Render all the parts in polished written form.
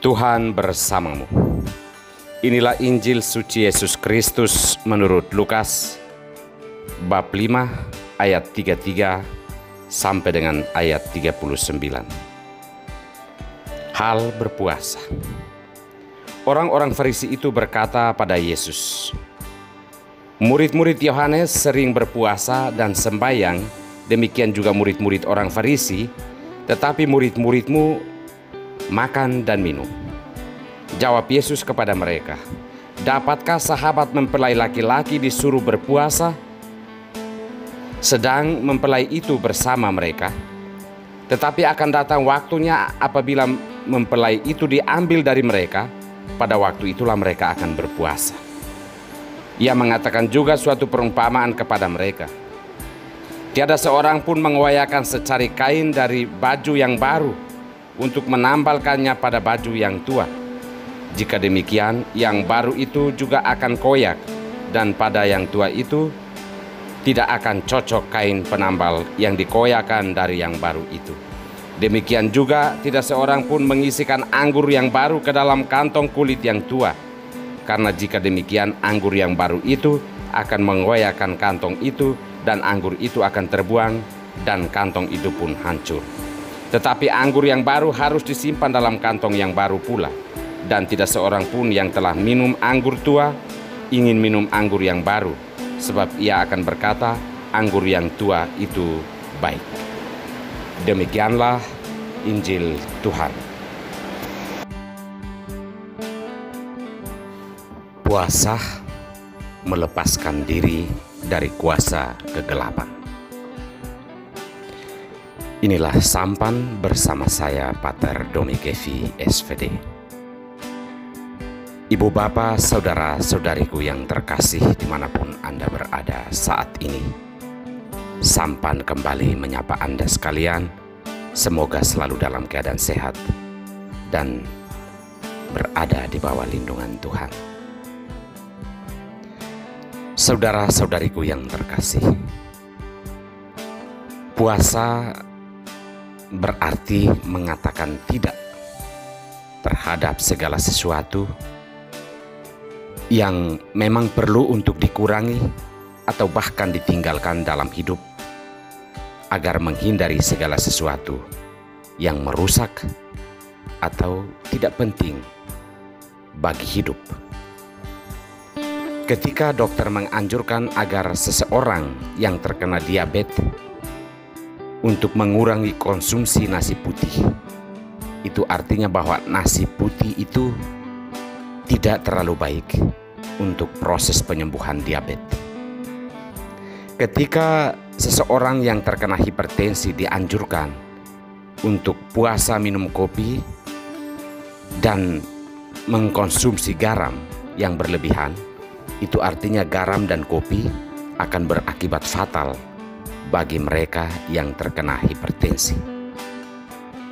Tuhan bersamamu. Inilah Injil suci Yesus Kristus menurut Lukas bab 5 ayat 33 sampai dengan ayat 39. Hal berpuasa. Orang-orang Farisi itu berkata pada Yesus, "Murid-murid Yohanes sering berpuasa dan sembahyang, demikian juga murid-murid orang Farisi, tetapi murid-muridmu makan dan minum." Jawab Yesus kepada mereka, "Dapatkah sahabat mempelai laki-laki disuruh berpuasa, sedang mempelai itu bersama mereka? Tetapi akan datang waktunya apabila mempelai itu diambil dari mereka, pada waktu itulah mereka akan berpuasa." Ia mengatakan juga suatu perumpamaan kepada mereka. Tiada seorang pun mengoyakan secari kain dari baju yang baru untuk menambalkannya pada baju yang tua. Jika demikian, yang baru itu juga akan koyak, dan pada yang tua itu tidak akan cocok kain penambal yang dikoyakan dari yang baru itu. Demikian juga tidak seorang pun mengisikan anggur yang baru ke dalam kantong kulit yang tua, karena jika demikian anggur yang baru itu akan mengoyakkan kantong itu, dan anggur itu akan terbuang, dan kantong itu pun hancur. Tetapi anggur yang baru harus disimpan dalam kantong yang baru pula. Dan tidak seorang pun yang telah minum anggur tua ingin minum anggur yang baru, sebab ia akan berkata, anggur yang tua itu baik. Demikianlah Injil Tuhan. Puasa melepaskan diri dari kuasa kegelapan. Inilah sampan bersama saya, Pater Doni Kevi, SVD. Ibu Bapa, saudara-saudariku yang terkasih dimanapun Anda berada saat ini, sampan kembali menyapa Anda sekalian. Semoga selalu dalam keadaan sehat dan berada di bawah lindungan Tuhan. Saudara-saudariku yang terkasih, puasa berarti mengatakan tidak terhadap segala sesuatu yang memang perlu untuk dikurangi atau bahkan ditinggalkan dalam hidup, agar menghindari segala sesuatu yang merusak atau tidak penting bagi hidup. Ketika dokter menganjurkan agar seseorang yang terkena diabetes untuk mengurangi konsumsi nasi putih, itu artinya bahwa nasi putih itu tidak terlalu baik untuk proses penyembuhan diabetes. Ketika seseorang yang terkena hipertensi dianjurkan untuk puasa minum kopi dan mengkonsumsi garam yang berlebihan, itu artinya garam dan kopi akan berakibat fatal bagi mereka yang terkena hipertensi.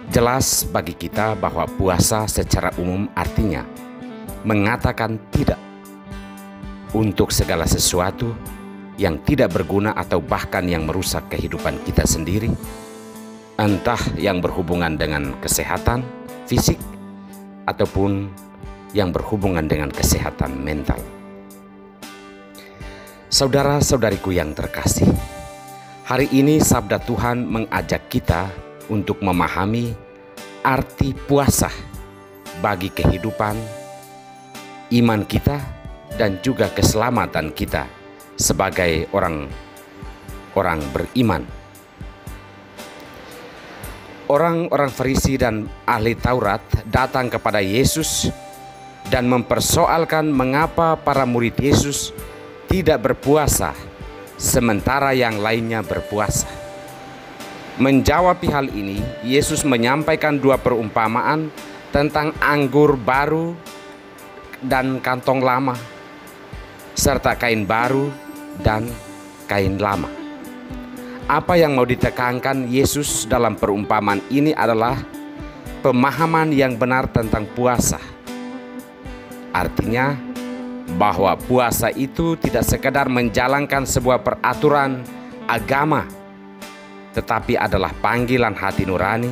Jelas bagi kita bahwa puasa secara umum artinya mengatakan tidak untuk segala sesuatu yang tidak berguna atau bahkan yang merusak kehidupan kita sendiri, entah yang berhubungan dengan kesehatan fisik ataupun yang berhubungan dengan kesehatan mental. Saudara-saudariku yang terkasih, hari ini sabda Tuhan mengajak kita untuk memahami arti puasa bagi kehidupan iman kita dan juga keselamatan kita sebagai orang beriman. Orang-orang Farisi dan ahli Taurat datang kepada Yesus dan mempersoalkan mengapa para murid Yesus tidak berpuasa sementara yang lainnya berpuasa. Menjawab hal ini, Yesus menyampaikan dua perumpamaan tentang anggur baru dan kantong lama, serta kain baru dan kain lama. Apa yang mau ditekankan Yesus dalam perumpamaan ini adalah pemahaman yang benar tentang puasa. Artinya bahwa puasa itu tidak sekedar menjalankan sebuah peraturan agama, tetapi adalah panggilan hati nurani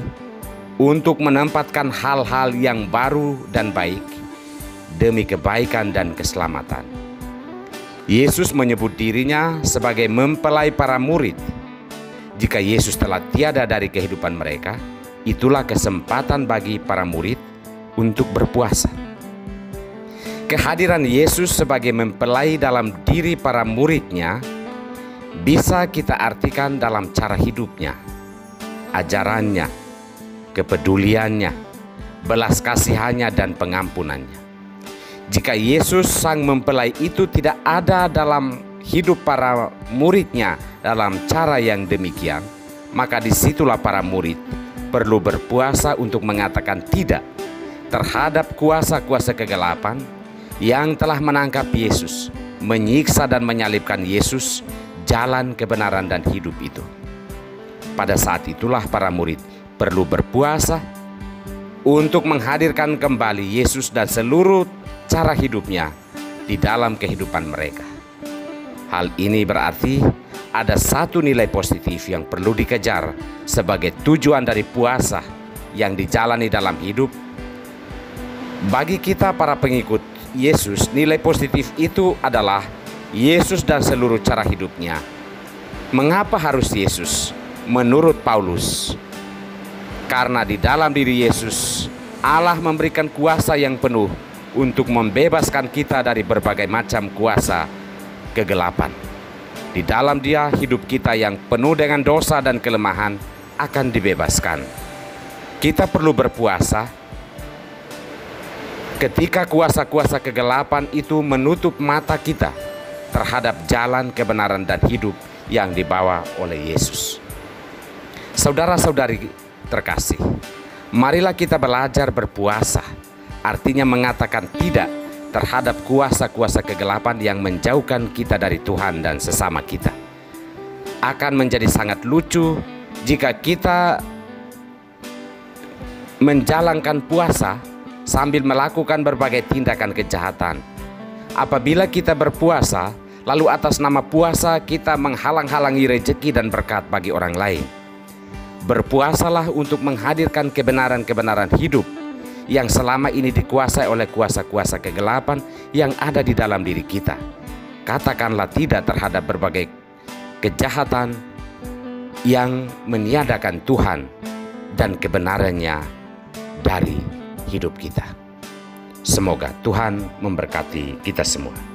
untuk menempatkan hal-hal yang baru dan baik demi kebaikan dan keselamatan. Yesus menyebut dirinya sebagai mempelai para murid. Jika Yesus telah tiada dari kehidupan mereka, itulah kesempatan bagi para murid untuk berpuasa. Kehadiran Yesus sebagai mempelai dalam diri para muridnya bisa kita artikan dalam cara hidupnya, ajarannya, kepeduliannya, belas kasihannya, dan pengampunannya. Jika Yesus sang mempelai itu tidak ada dalam hidup para muridnya dalam cara yang demikian, maka disitulah para murid perlu berpuasa untuk mengatakan tidak terhadap kuasa-kuasa kegelapan yang telah menangkap Yesus, menyiksa dan menyalibkan Yesus, jalan kebenaran dan hidup itu. Pada saat itulah para murid perlu berpuasa untuk menghadirkan kembali Yesus dan seluruh cara hidupnya di dalam kehidupan mereka. Hal ini berarti ada satu nilai positif yang perlu dikejar sebagai tujuan dari puasa yang dijalani dalam hidup. Bagi kita para pengikut Yesus, nilai positif itu adalah Yesus dan seluruh cara hidupnya. Mengapa harus Yesus? Menurut Paulus, karena di dalam diri Yesus, Allah memberikan kuasa yang penuh untuk membebaskan kita dari berbagai macam kuasa kegelapan. Di dalam Dia, hidup kita yang penuh dengan dosa dan kelemahan akan dibebaskan. Kita perlu berpuasa ketika kuasa-kuasa kegelapan itu menutup mata kita terhadap jalan kebenaran dan hidup yang dibawa oleh Yesus. Saudara-saudari terkasih, marilah kita belajar berpuasa, artinya mengatakan tidak terhadap kuasa-kuasa kegelapan yang menjauhkan kita dari Tuhan dan sesama kita. Akan menjadi sangat lucu jika kita menjalankan puasa sambil melakukan berbagai tindakan kejahatan. Apabila kita berpuasa, lalu atas nama puasa kita menghalang-halangi rezeki dan berkat bagi orang lain. Berpuasalah untuk menghadirkan kebenaran-kebenaran hidup yang selama ini dikuasai oleh kuasa-kuasa kegelapan yang ada di dalam diri kita. Katakanlah tidak terhadap berbagai kejahatan yang meniadakan Tuhan dan kebenarannya dari hidup kita. Semoga Tuhan memberkati kita semua.